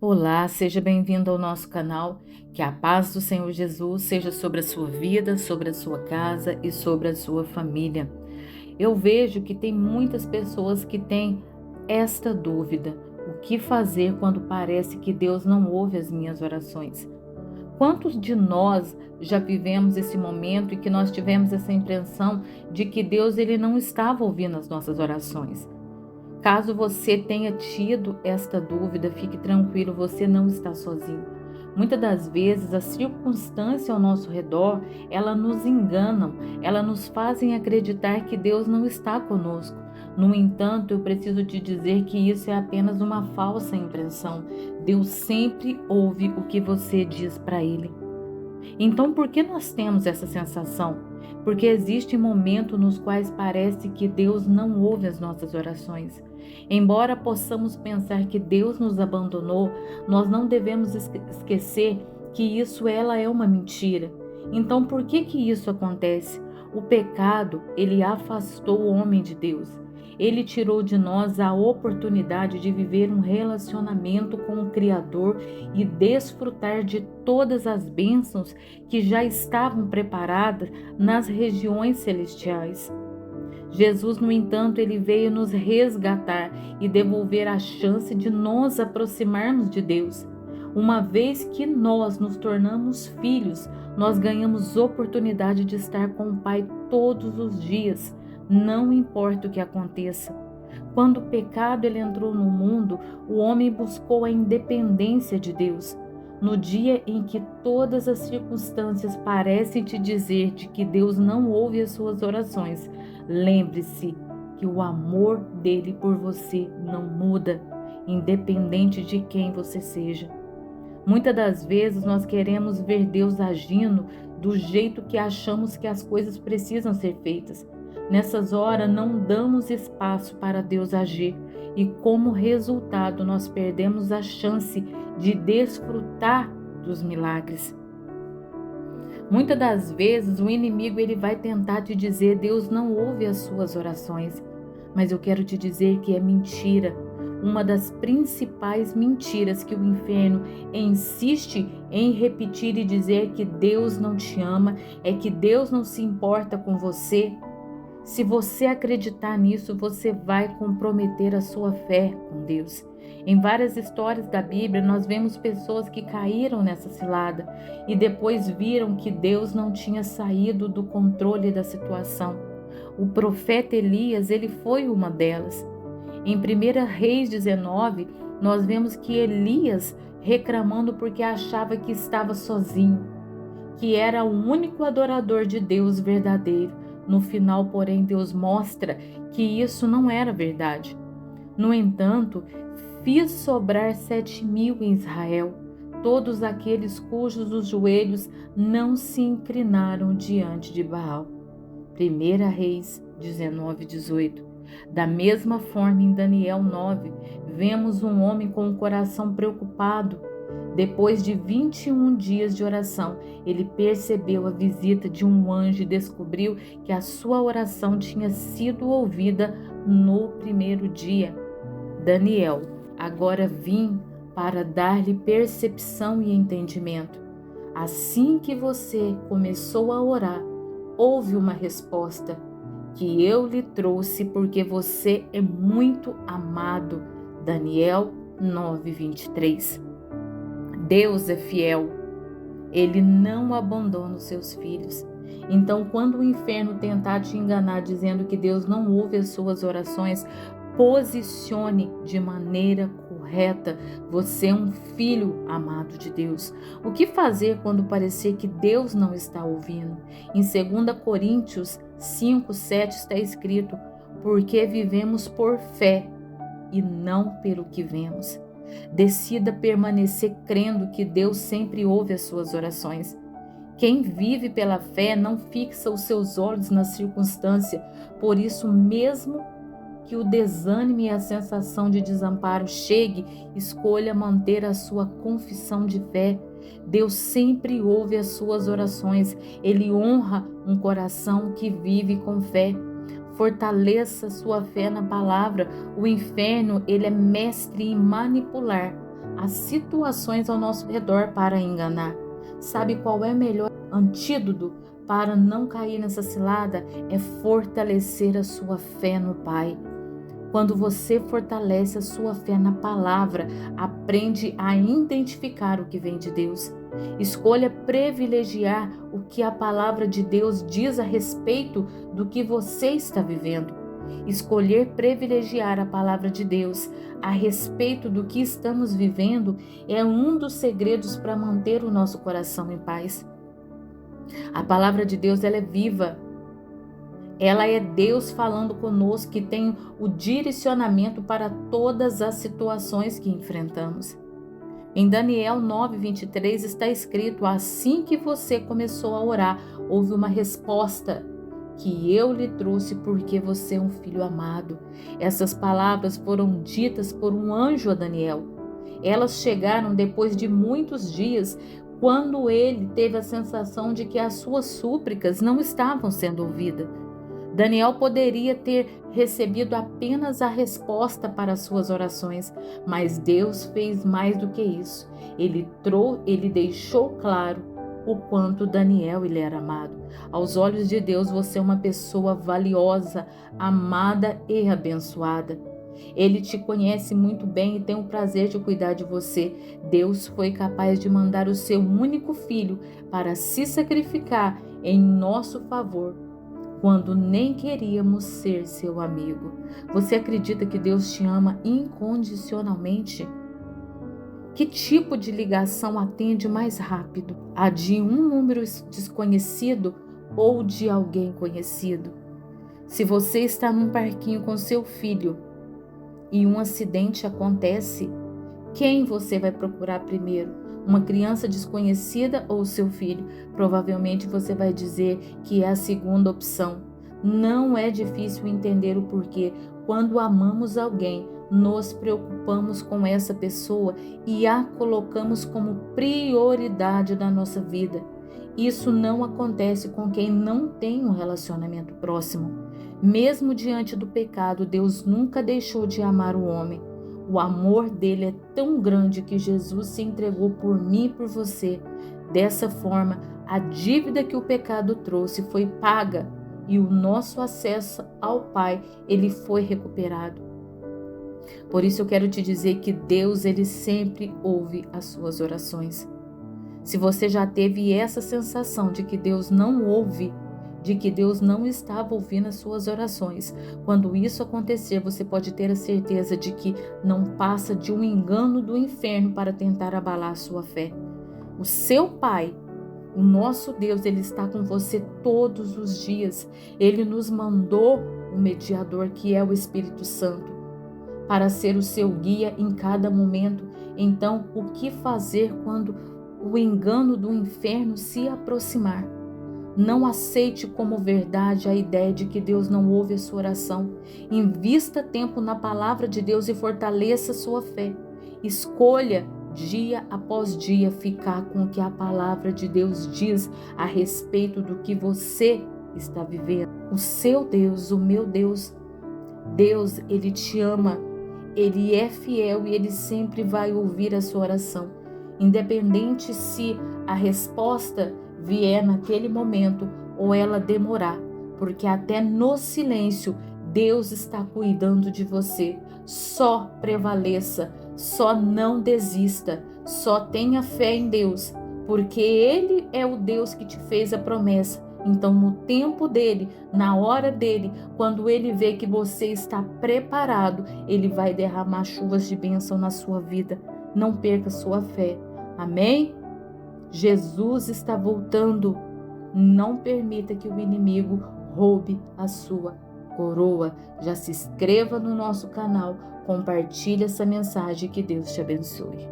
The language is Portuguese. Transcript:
Olá, seja bem-vindo ao nosso canal. Que a paz do Senhor Jesus seja sobre a sua vida, sobre a sua casa e sobre a sua família. Eu vejo que tem muitas pessoas que têm esta dúvida: o que fazer quando parece que Deus não ouve as minhas orações? Quantos de nós já vivemos esse momento e que nós tivemos essa impressão de que Deus ele não estava ouvindo as nossas orações? Caso você tenha tido esta dúvida, fique tranquilo, você não está sozinho. Muitas das vezes as circunstâncias ao nosso redor, elas nos enganam, elas nos fazem acreditar que Deus não está conosco. No entanto, eu preciso te dizer que isso é apenas uma falsa impressão. Deus sempre ouve o que você diz para Ele. Então, por que nós temos essa sensação? Porque existem momentos nos quais parece que Deus não ouve as nossas orações. Embora possamos pensar que Deus nos abandonou, nós não devemos esquecer que isso ela é uma mentira. Então, por que isso acontece? O pecado, ele afastou o homem de Deus. Ele tirou de nós a oportunidade de viver um relacionamento com o Criador e desfrutar de todas as bênçãos que já estavam preparadas nas regiões celestiais. Jesus, no entanto, ele veio nos resgatar e devolver a chance de nos aproximarmos de Deus. Uma vez que nós nos tornamos filhos, nós ganhamos oportunidade de estar com o Pai todos os dias, não importa o que aconteça. Quando o pecado ele entrou no mundo, o homem buscou a independência de Deus. No dia em que todas as circunstâncias parecem te dizer de que Deus não ouve as suas orações, lembre-se que o amor dele por você não muda, independente de quem você seja. Muitas das vezes nós queremos ver Deus agindo do jeito que achamos que as coisas precisam ser feitas. Nessas horas não damos espaço para Deus agir e como resultado nós perdemos a chance de desfrutar dos milagres. Muitas das vezes o inimigo ele vai tentar te dizer Deus não ouve as suas orações, mas eu quero te dizer que é mentira. Uma das principais mentiras que o inferno insiste em repetir e dizer que Deus não te ama, é que Deus não se importa com você. Se você acreditar nisso, você vai comprometer a sua fé com Deus. Em várias histórias da Bíblia, nós vemos pessoas que caíram nessa cilada e depois viram que Deus não tinha saído do controle da situação. O profeta Elias, ele foi uma delas. Em 1 Reis 19, nós vemos que Elias reclamando porque achava que estava sozinho, que era o único adorador de Deus verdadeiro. No final, porém, Deus mostra que isso não era verdade. No entanto, fiz sobrar 7.000 em Israel, todos aqueles cujos os joelhos não se inclinaram diante de Baal. 1 Reis 19:18. Da mesma forma, em Daniel 9, vemos um homem com o coração preocupado. Depois de 21 dias de oração, ele percebeu a visita de um anjo e descobriu que a sua oração tinha sido ouvida no primeiro dia. Daniel, agora vim para dar-lhe percepção e entendimento. Assim que você começou a orar, houve uma resposta que eu lhe trouxe porque você é muito amado. Daniel 9:23. Deus é fiel, ele não abandona os seus filhos. Então, quando o inferno tentar te enganar dizendo que Deus não ouve as suas orações, posicione de maneira correta. Você é um filho amado de Deus. O que fazer quando parecer que Deus não está ouvindo? Em 2 Coríntios 5:7 está escrito: porque vivemos por fé e não pelo que vemos. Decida permanecer crendo que Deus sempre ouve as suas orações. Quem vive pela fé não fixa os seus olhos na circunstância, por isso mesmo que o desânimo e a sensação de desamparo chegue, escolha manter a sua confissão de fé. Deus sempre ouve as suas orações, Ele honra um coração que vive com fé. Fortaleça sua fé na palavra. O inferno, ele é mestre em manipular as situações ao nosso redor para enganar. Sabe qual é o melhor antídoto para não cair nessa cilada? É fortalecer a sua fé no Pai. Quando você fortalece a sua fé na palavra, aprende a identificar o que vem de Deus. Escolha privilegiar o que a palavra de Deus diz a respeito do que você está vivendo. Escolher privilegiar a palavra de Deus a respeito do que estamos vivendo é um dos segredos para manter o nosso coração em paz. A palavra de Deus, ela é viva. Ela é Deus falando conosco, que tem o direcionamento para todas as situações que enfrentamos. Em Daniel 9:23 está escrito: assim que você começou a orar, houve uma resposta que eu lhe trouxe porque você é um filho amado. Essas palavras foram ditas por um anjo a Daniel. Elas chegaram depois de muitos dias, quando ele teve a sensação de que as suas súplicas não estavam sendo ouvidas. Daniel poderia ter recebido apenas a resposta para as suas orações, mas Deus fez mais do que isso. Ele deixou claro o quanto Daniel ele era amado. Aos olhos de Deus, você é uma pessoa valiosa, amada e abençoada. Ele te conhece muito bem e tem o prazer de cuidar de você. Deus foi capaz de mandar o seu único filho para se sacrificar em nosso favor, quando nem queríamos ser seu amigo. Você acredita que Deus te ama incondicionalmente? Que tipo de ligação atende mais rápido? A de um número desconhecido ou de alguém conhecido? Se você está num parquinho com seu filho e um acidente acontece, quem você vai procurar primeiro? Uma criança desconhecida ou seu filho? Provavelmente você vai dizer que é a segunda opção. Não é difícil entender o porquê. Quando amamos alguém, nos preocupamos com essa pessoa e a colocamos como prioridade da nossa vida. Isso não acontece com quem não tem um relacionamento próximo. Mesmo diante do pecado, Deus nunca deixou de amar o homem. O amor dele é tão grande que Jesus se entregou por mim e por você. Dessa forma, a dívida que o pecado trouxe foi paga e o nosso acesso ao Pai, ele foi recuperado. Por isso eu quero te dizer que Deus, ele sempre ouve as suas orações. Se você já teve essa sensação de que Deus não ouve, de que Deus não estava ouvindo as suas orações, quando isso acontecer, você pode ter a certeza de que não passa de um engano do inferno para tentar abalar a sua fé. O seu Pai, o nosso Deus, ele está com você todos os dias. Ele nos mandou um mediador, que é o Espírito Santo, para ser o seu guia em cada momento. Então, o que fazer quando o engano do inferno se aproximar? Não aceite como verdade a ideia de que Deus não ouve a sua oração. Invista tempo na palavra de Deus e fortaleça sua fé. Escolha dia após dia ficar com o que a palavra de Deus diz a respeito do que você está vivendo. O seu Deus, o meu Deus, Deus, ele te ama, ele é fiel e ele sempre vai ouvir a sua oração. Independente se a resposta vier naquele momento ou ela demorar, porque até no silêncio Deus está cuidando de você. Só prevaleça, só não desista, só tenha fé em Deus, porque Ele é o Deus que te fez a promessa. Então, no tempo dele, na hora dele, quando ele vê que você está preparado, ele vai derramar chuvas de bênção na sua vida. Não perca sua fé. Amém? Jesus está voltando. Não permita que o inimigo roube a sua coroa. Já se inscreva no nosso canal, compartilhe essa mensagem, que Deus te abençoe.